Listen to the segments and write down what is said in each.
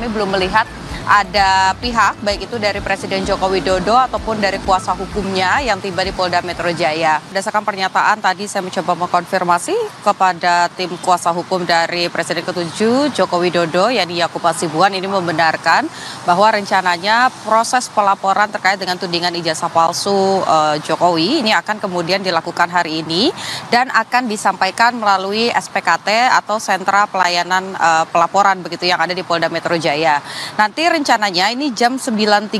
Kami belum melihat ada pihak, baik itu dari Presiden Joko Widodo ataupun dari kuasa hukumnya yang tiba di Polda Metro Jaya. Berdasarkan pernyataan tadi saya mencoba mengkonfirmasi kepada tim kuasa hukum dari Presiden ke-7 Joko Widodo, yakni Yakub Hasibuan, ini membenarkan bahwa rencananya proses pelaporan terkait dengan tudingan ijazah palsu Jokowi ini akan kemudian dilakukan hari ini dan akan disampaikan melalui SPKT atau Sentra Pelayanan Pelaporan begitu yang ada di Polda Metro Jaya. Nanti rencananya ini jam 9.30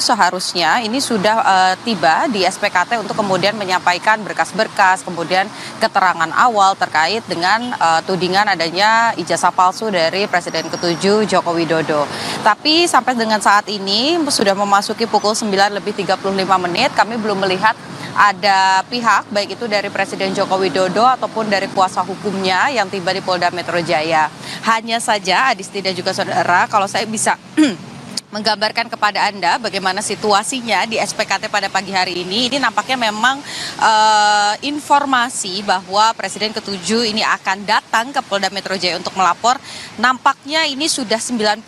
seharusnya ini sudah tiba di SPKT untuk kemudian menyampaikan berkas-berkas, kemudian keterangan awal terkait dengan tudingan adanya ijazah palsu dari Presiden ke-7 Joko Widodo. Tapi sampai dengan saat ini sudah memasuki pukul 9:35, kami belum melihat ada pihak, baik itu dari Presiden Joko Widodo ataupun dari kuasa hukumnya yang tiba di Polda Metro Jaya. Hanya saja, Adisti dan juga saudara, kalau saya bisa menggambarkan kepada Anda bagaimana situasinya di SPKT pada pagi hari ini nampaknya memang informasi bahwa Presiden ke-7 ini akan datang ke Polda Metro Jaya untuk melapor, nampaknya ini sudah 90%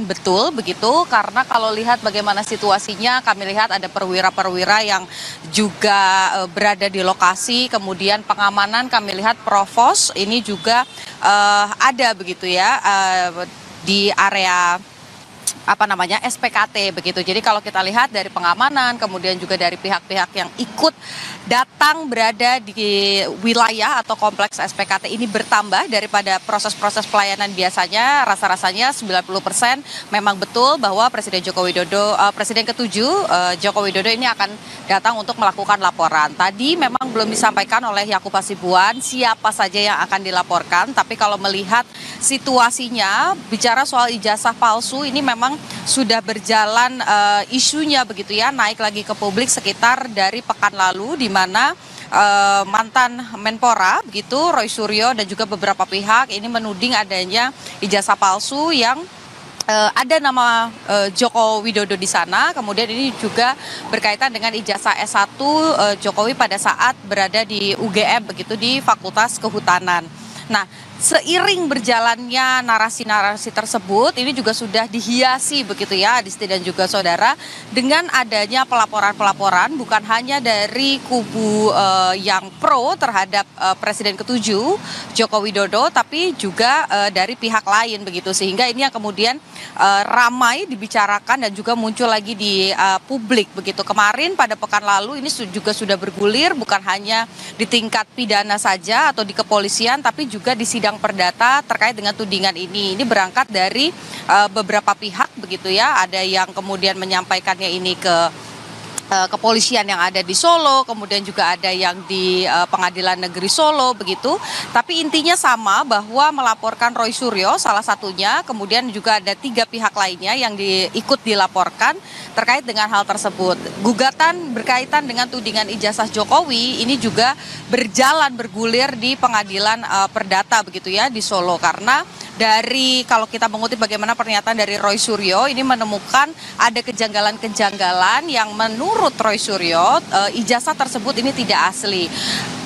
betul begitu, karena kalau lihat bagaimana situasinya, kami lihat ada perwira-perwira yang juga berada di lokasi, kemudian pengamanan kami lihat provos ini juga ada begitu ya di area SPKT begitu. Jadi kalau kita lihat dari pengamanan, kemudian juga dari pihak-pihak yang ikut datang berada di wilayah atau kompleks SPKT ini bertambah daripada proses-proses pelayanan biasanya. Rasa-rasanya 90% memang betul bahwa Presiden Presiden ke-7 Joko Widodo ini akan datang untuk melakukan laporan. Tadi memang belum disampaikan oleh Yakub Hasibuan siapa saja yang akan dilaporkan, tapi kalau melihat situasinya, bicara soal ijazah palsu ini memang sudah berjalan isunya begitu ya, naik lagi ke publik sekitar dari pekan lalu, di mana mantan Menpora begitu Roy Suryo dan juga beberapa pihak ini menuding adanya ijazah palsu yang ada nama Joko Widodo di sana. Kemudian ini juga berkaitan dengan ijazah S1 Jokowi pada saat berada di UGM begitu, di Fakultas Kehutanan. Nah, seiring berjalannya narasi-narasi tersebut, ini juga sudah dihiasi begitu ya, Adisti dan juga saudara, dengan adanya pelaporan-pelaporan bukan hanya dari kubu yang pro terhadap Presiden ke-7 Joko Widodo, tapi juga dari pihak lain begitu, sehingga ini yang kemudian ramai dibicarakan dan juga muncul lagi di publik begitu. Kemarin pada pekan lalu ini juga sudah bergulir bukan hanya di tingkat pidana saja atau di kepolisian, tapi juga di sidang perdata terkait dengan tudingan ini. Ini berangkat dari beberapa pihak begitu ya. Ada yang kemudian menyampaikannya ini ke kepolisian yang ada di Solo, kemudian juga ada yang di Pengadilan Negeri Solo begitu. Tapi intinya sama, bahwa melaporkan Roy Suryo salah satunya, kemudian juga ada 3 pihak lainnya yang ikut dilaporkan terkait dengan hal tersebut. Gugatan berkaitan dengan tudingan ijazah Jokowi ini juga berjalan bergulir di Pengadilan Perdata begitu ya di Solo, karena dari kalau kita mengutip bagaimana pernyataan dari Roy Suryo ini menemukan ada kejanggalan-kejanggalan yang menurut Roy Suryo ijazah tersebut ini tidak asli.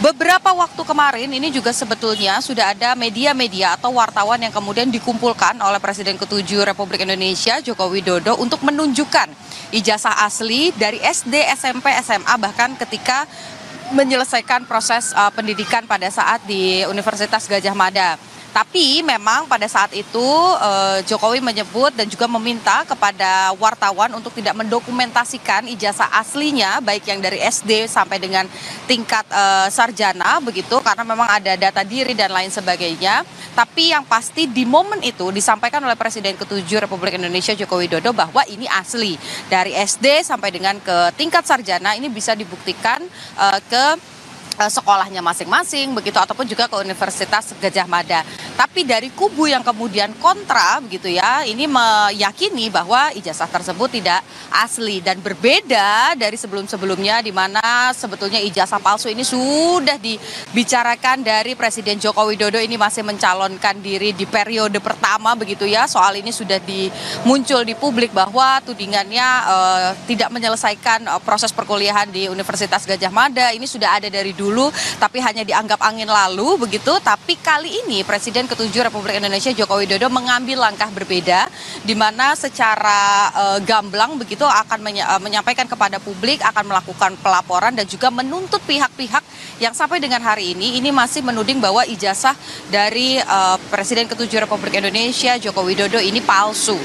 Beberapa waktu kemarin ini juga sebetulnya sudah ada media-media atau wartawan yang kemudian dikumpulkan oleh Presiden ke-7 Republik Indonesia Joko Widodo untuk menunjukkan ijazah asli dari SD, SMP, SMA, bahkan ketika menyelesaikan proses pendidikan pada saat di Universitas Gadjah Mada. Tapi memang pada saat itu Jokowi menyebut dan juga meminta kepada wartawan untuk tidak mendokumentasikan ijazah aslinya, baik yang dari SD sampai dengan tingkat sarjana begitu, karena memang ada data diri dan lain sebagainya. Tapi yang pasti di momen itu disampaikan oleh Presiden ke-7 Republik Indonesia Joko Widodo bahwa ini asli. Dari SD sampai dengan ke tingkat sarjana ini bisa dibuktikan ke sekolahnya masing-masing begitu, ataupun juga ke Universitas Gadjah Mada. Tapi dari kubu yang kemudian kontra begitu ya, ini meyakini bahwa ijazah tersebut tidak asli dan berbeda dari sebelum-sebelumnya, di mana sebetulnya ijazah palsu ini sudah dibicarakan dari Presiden Joko Widodo ini masih mencalonkan diri di periode pertama begitu ya. Soal ini sudah muncul di publik bahwa tudingannya tidak menyelesaikan proses perkuliahan di Universitas Gadjah Mada. Ini sudah ada dari dulu, tapi hanya dianggap angin lalu begitu. Tapi kali ini Presiden ke-7 Republik Indonesia Joko Widodo mengambil langkah berbeda, di mana secara gamblang begitu akan menyampaikan kepada publik, akan melakukan pelaporan dan juga menuntut pihak-pihak yang sampai dengan hari ini masih menuding bahwa ijazah dari Presiden ke-7 Republik Indonesia Joko Widodo ini palsu.